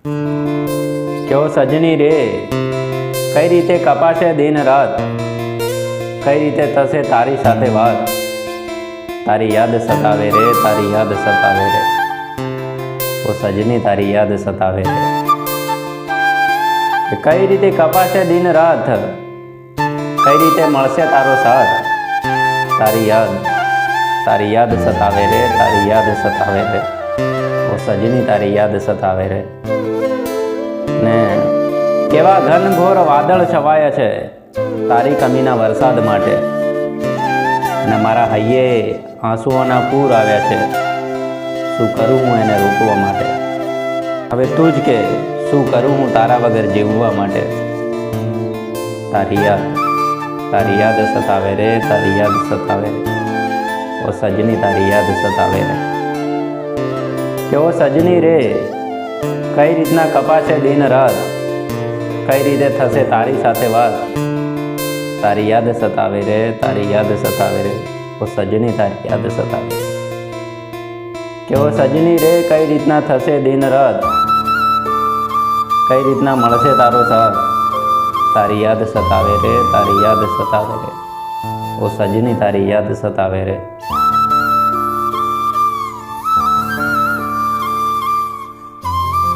કેવો સજની રે, કઈ રીતે કપાશે દિન રાત, કઈ રીતે થશે તારી સાથે વાત, તારી યાદ સતાવે રે, તારી યાદ સતાવે રે, ઓ સજની તારી યાદ સતાવે રે. કઈ રીતે કપાશે દિન રાત, કઈ રીતે મળશે તારો સાથ, તારી યાદ સતાવે રે, તારી યાદ સતાવે રે, ઓ સજની તારી યાદ સતાવે રે. ને કેવા ઘનઘોર વાદળ છવાયા છે તારી કમીના વરસાદ માટે, અને મારા હૈયે આંસુઓના પૂર આવ્યા છે, શું કરું હું એને રોકવા માટે. હવે તું જ કે શું કરું હું તારા વગર જીવવા માટે. તારી યાદ સતાવે રે, તારી યાદ સતાવે રે, ઓ સજની તારી યાદ સતાવે રે. કેવો સજની રે, કઈ રીતના કપાશે દિન રાત, કઈ રીતે થશે તારી સાથે વાત, તારી યાદ સતાવે રે, તારી યાદ સતાવે રે, ઓ સજની તારી યાદ સતાવે રે. કેવો સજની રે, કઈ રીતના થશે દિન રાત, કઈ રીતના મળશે તારો સાથ, તારી યાદ સતાવે રે, તારી યાદ સતાવે રે, ઓ સજની તારી યાદ સતાવે રે.